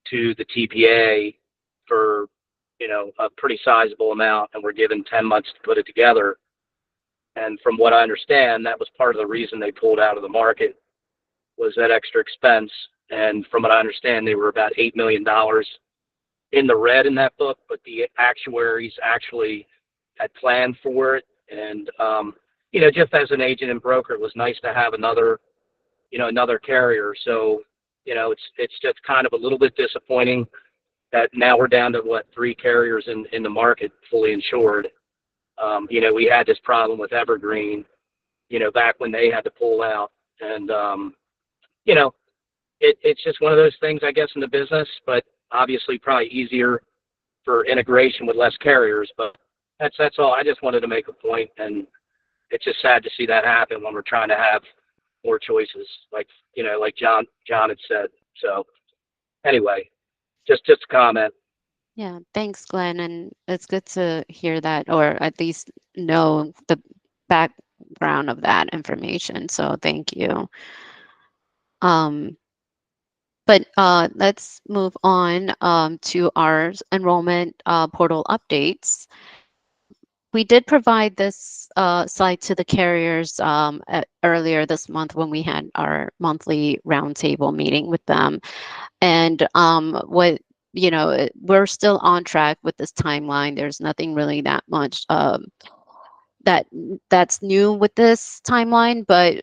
to the TPA for a pretty sizable amount, and were given 10 months to put it together. And from what I understand, that was part of the reason they pulled out of the market, was that extra expense. And from what I understand, they were about $8 million in the red in that book, but the actuaries actually had planned for it. And, just as an agent and broker, it was nice to have another carrier. So, it's just kind of a little bit disappointing that now we're down to 3 carriers in the market fully insured. We had this problem with Evergreen, back when they had to pull out. And, it's just one of those things, I guess, in the business, but obviously probably easier for integration with less carriers. But that's all. I just wanted to make a point, and it's just sad to see that happen when we're trying to have more choices, like John had said. So anyway, just a comment. Yeah, thanks, Glenn. And it's good to hear that, or at least know the background of that information. So thank you. But let's move on to our enrollment portal updates. We did provide this slide to the carriers earlier this month when we had our monthly roundtable meeting with them. And we're still on track with this timeline. There's nothing really that much that's new with this timeline, but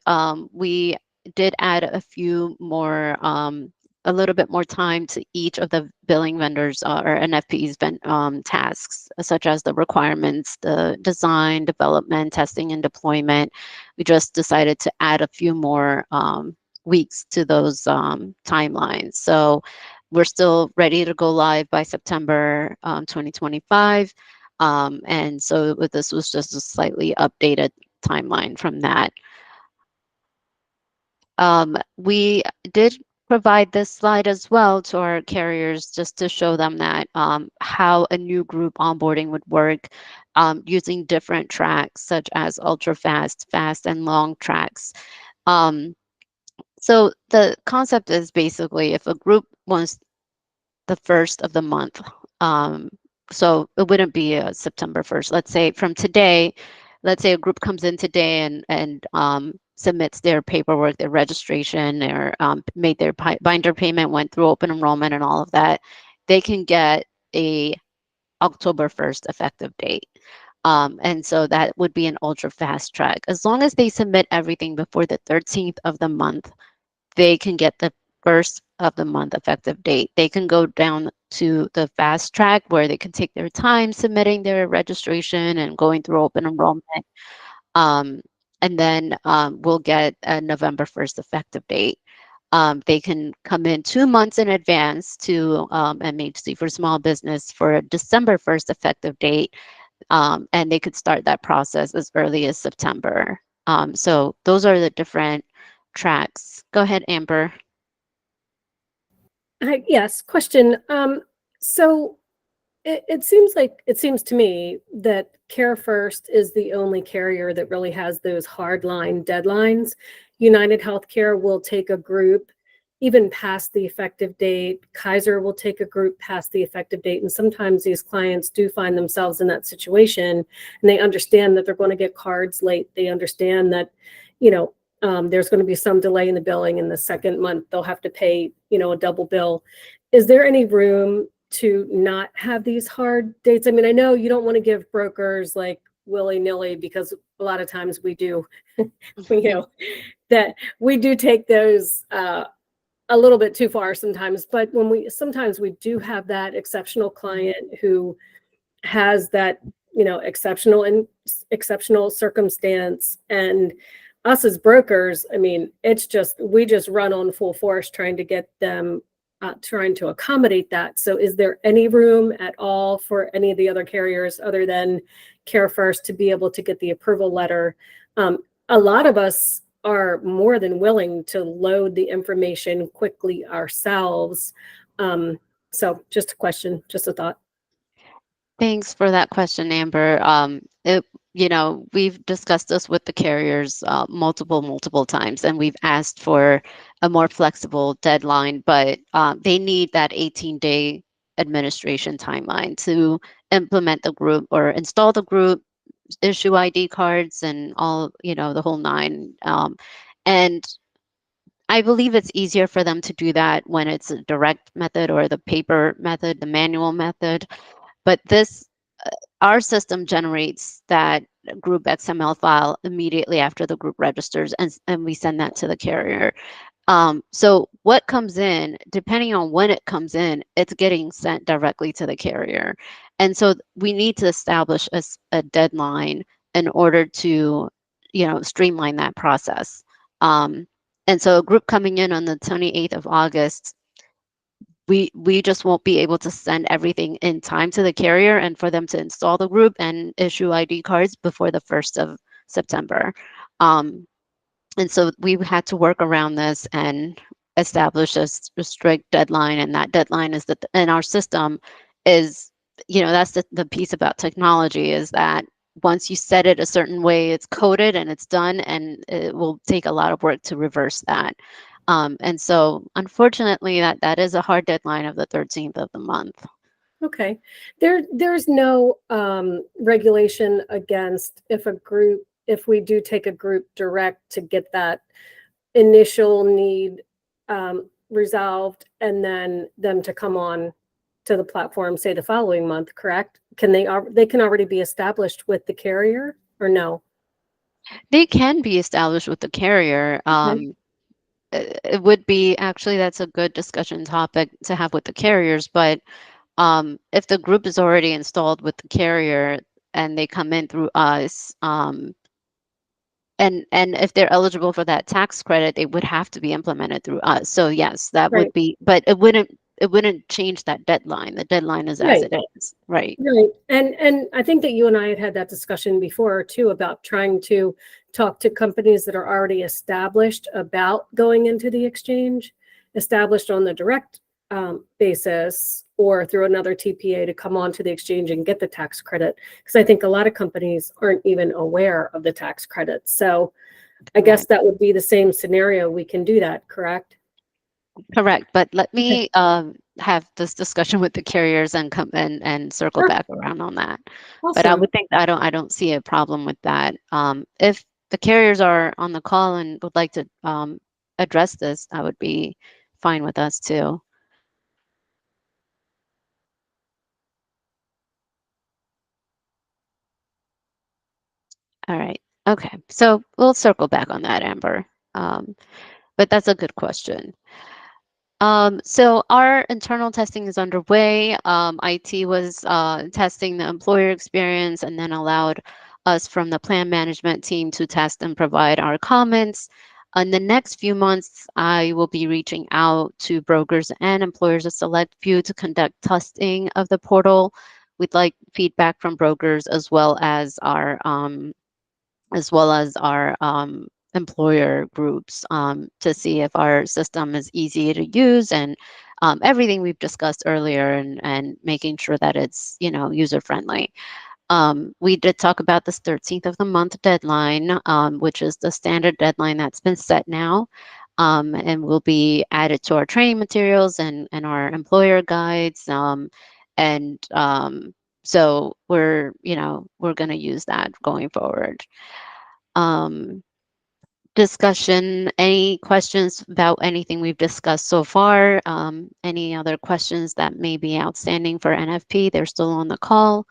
we did add a few more a little bit more time to each of the billing vendors or NFP's tasks, such as the requirements, the design, development, testing, and deployment. We just decided to add a few more weeks to those timelines. So we're still ready to go live by September 2025. And so this was just a slightly updated timeline from that. We did provide this slide as well to our carriers just to show them that how a new group onboarding would work using different tracks such as ultra fast, fast, and long tracks. So the concept is basically if a group wants the first of the month, so it wouldn't be September 1st. Let's say from today, let's say a group comes in today and submits their paperwork, their registration, or made their binder payment, went through open enrollment and all of that, they can get a October 1st effective date. And so that would be an ultra fast track. As long as they submit everything before the 13th of the month, they can get the first of the month effective date. They can go down to the fast track where they can take their time submitting their registration and going through open enrollment. And then we'll get a November 1st effective date. They can come in 2 months in advance to MHC for small business for a December 1st effective date. And they could start that process as early as September. So those are the different tracks. Go ahead, Amber. Yes, question. So it seems to me that Care First is the only carrier that really has those hard line deadlines. United Healthcare will take a group even past the effective date. Kaiser will take a group past the effective date. And sometimes these clients do find themselves in that situation, and they understand that they're going to get cards late. They understand that, there's going to be some delay in the billing. In the second month, they'll have to pay, a double bill. Is there any room to not have these hard dates? I mean, I know you don't want to give brokers like willy-nilly, because a lot of times we do, that we do take those a little bit too far sometimes. But sometimes we do have that exceptional client who has that, exceptional circumstance, and us as brokers, I mean, we just run on full force trying to get them, trying to accommodate that. So is there any room at all for any of the other carriers other than Care First to be able to get the approval letter? A lot of us are more than willing to load the information quickly ourselves. So just a question, just a thought. Thanks for that question, Amber. We've discussed this with the carriers multiple times, and we've asked for a more flexible deadline, but they need that 18-day administration timeline to implement the group or install the group, issue ID cards, and all, the whole nine. And I believe it's easier for them to do that when it's a direct method or the paper method, the manual method. But our system generates that group XML file immediately after the group registers, and we send that to the carrier. So what comes in, depending on when it comes in, it's getting sent directly to the carrier. And so we need to establish a deadline in order to, streamline that process. And so a group coming in on the 28th of August, we just won't be able to send everything in time to the carrier and for them to install the group and issue ID cards before the 1st of September. And so we had to work around this and establish a strict deadline. And that deadline is that in our system is, that's the piece about technology, is that once you set it a certain way, it's coded and it's done, and it will take a lot of work to reverse that. And so unfortunately that is a hard deadline of the 13th of the month. Okay. There's no regulation against if we do take a group direct to get that initial need resolved, and then them to come on to the platform, say the following month, correct? They can already be established with the carrier, or no? They can be established with the carrier. Okay. it would be actually, that's a good discussion topic to have with the carriers, but if the group is already installed with the carrier and they come in through us, and if they're eligible for that tax credit, they would have to be implemented through us. So yes, that Right. would be, but it wouldn't change that deadline. The deadline is as Right. it is, right? Right. And I think that you and I had that discussion before too, about trying to talk to companies that are already established about going into the exchange, established on the direct basis or through another TPA to come onto the exchange and get the tax credit. Because I think a lot of companies aren't even aware of the tax credit. So I guess that would be the same scenario. We can do that, correct? Correct, but let me have this discussion with the carriers and come and circle Sure. back around on that. But I Awesome. would think I don't see a problem with that. If the carriers are on the call and would like to address this, that would be fine with us too. All right. Okay. So we'll circle back on that, Amber. But that's a good question. So our internal testing is underway. IT was testing the employer experience and then allowed us from the plan management team to test and provide our comments. In the next few months, I will be reaching out to brokers and employers, a select few, to conduct testing of the portal. We'd like feedback from brokers as well as our employer groups to see if our system is easy to use and everything we've discussed earlier, and making sure that it's, you know, user friendly. We did talk about this 13th of the month deadline, which is the standard deadline that's been set now, and will be added to our training materials and our employer guides. So we're, you know, we're going to use that going forward. Um, Discussion, any questions about anything we've discussed so far? Any other questions that may be outstanding for NFP? They're still on the call.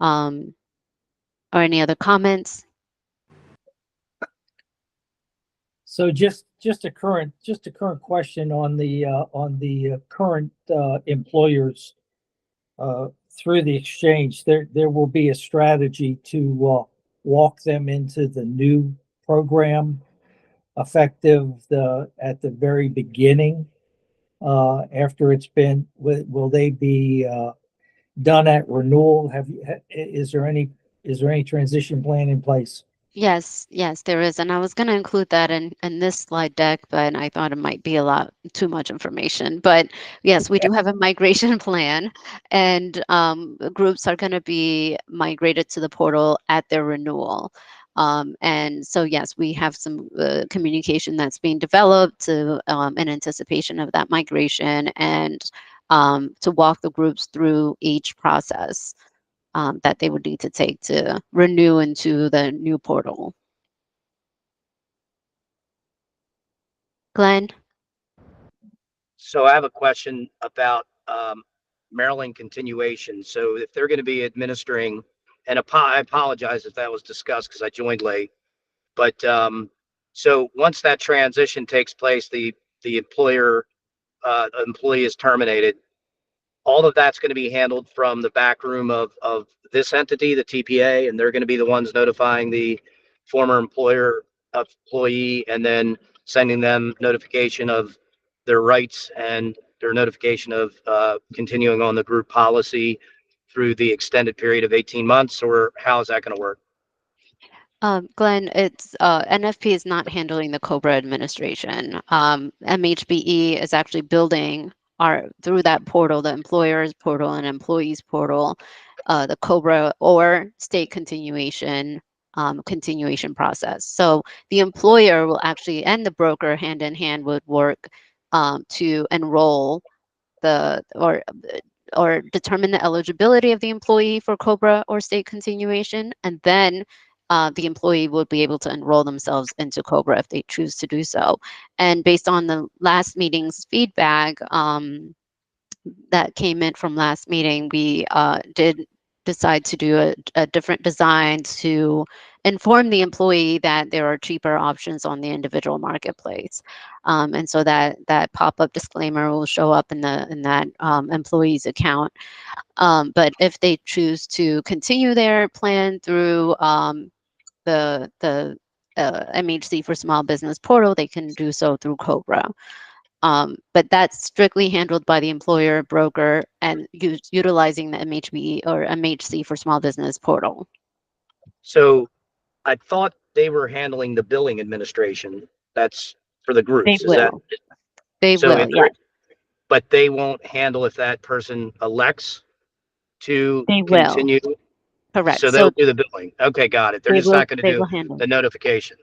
Or any other comments? So just a current question on the current employers through the exchange. There will be a strategy to walk them into the new program effective at the very beginning. After it's been, will they be done at renewal? Is there any transition plan in place? Yes, yes, there is. And I was going to include that in this slide deck, but I thought it might be a lot too much information. But yes, we do have a migration plan, and groups are going to be migrated to the portal at their renewal. And so, yes, we have some communication that's being developed to in anticipation of that migration, and to walk the groups through each process that they would need to take to renew into the new portal. Glenn? So I have a question about Maryland continuation. So if they're going to be administering, and I apologize if that was discussed because I joined late, but so once that transition takes place, the employee is terminated. All of that's going to be handled from the back room of this entity, the TPA, and they're going to be the ones notifying the former employee, and then sending them notification of their rights and their notification of continuing on the group policy through the extended period of 18 months, or how is that going to work? Glenn, it's NFP is not handling the COBRA administration. MHBE is actually building through that portal, the employers portal and employees portal, the COBRA or state continuation process. So the employer will actually, and the broker hand in hand, would work to enroll or determine the eligibility of the employee for COBRA or state continuation, and then the employee will be able to enroll themselves into COBRA if they choose to do so. And based on the last meeting's feedback that came in from last meeting, we did decide to do a different design to inform the employee that there are cheaper options on the individual marketplace. And so that pop-up disclaimer will show up in that employee's account. But if they choose to continue their plan through the MHC for Small Business portal, they can do so through Cobra. But that's strictly handled by the employer broker and utilizing the MHBE or MHC for Small Business portal. So I thought they were handling the billing administration. That's for the They groups. Is that will. They so? will. Yeah. But they won't handle if that person elects to They will. continue. Correct. So So they'll do the billing. Okay, got it. They're they just will. not going to They do will handle. the notification.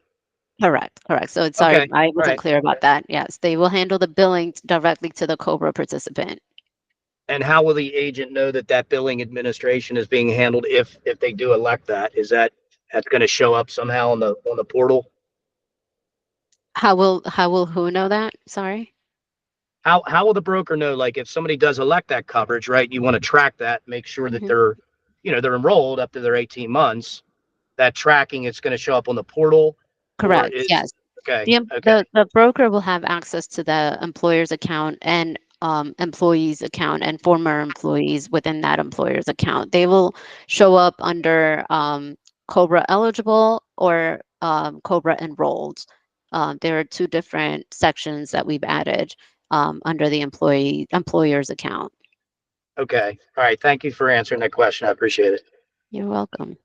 Correct. So it's sorry, Okay, I all wasn't right. clear about that. Yes, they will handle the billing directly to the Cobra participant. And how will the agent know that that billing administration is being handled if they do elect that? Is that's going to show up somehow on the portal? How will who know that? Sorry. How will the broker know? Like if somebody does elect that coverage, right? You want to track that, make sure that Mhm. they're enrolled up to their 18 months. That tracking, it's going to show up on the portal. Or Correct. is Yes. okay. The broker will have access to the employer's account and employees account and former employees within that employer's account. They will show up under Cobra eligible or Cobra enrolled. There are two different sections that we've added under the employer's account. Okay. All right. Thank you for answering that question. I appreciate it. You're welcome.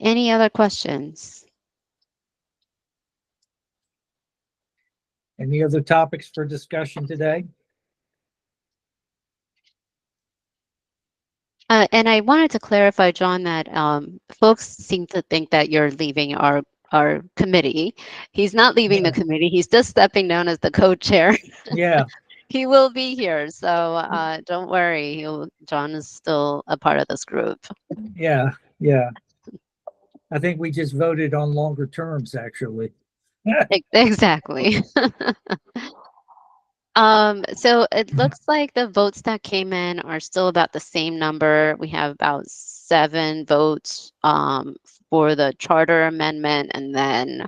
Any other questions? Any other topics for discussion today? And I wanted to clarify, John, that folks seem to think that you're leaving our committee. He's not leaving the Yeah. committee. He's just stepping down as the co-chair. Yeah, He will be here, so don't worry. John is still a part of this group. yeah. I think we just voted on longer terms, actually. Exactly. So it looks like the votes that came in are still about the same number. We have about 7 votes for the charter amendment, and then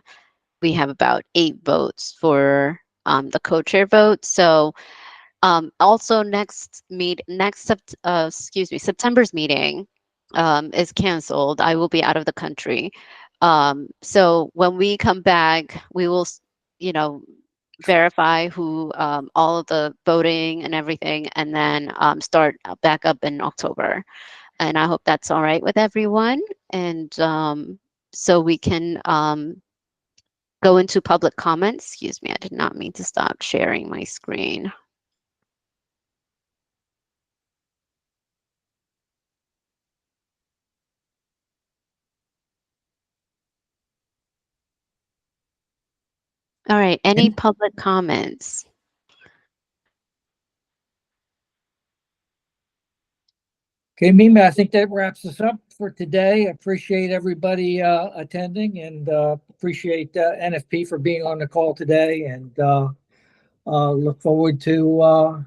we have about 8 votes for the co-chair vote. So also September's meeting is canceled. I will be out of the country. So when we come back, we will, verify who all of the voting and everything, and then start back up in October. And I hope that's all right with everyone. And so we can go into public comments. Excuse me, I did not mean to stop sharing my screen. All right, any public comments? Okay, Mimi, I think that wraps us up for today. Appreciate everybody attending and appreciate NFP for being on the call today and look forward to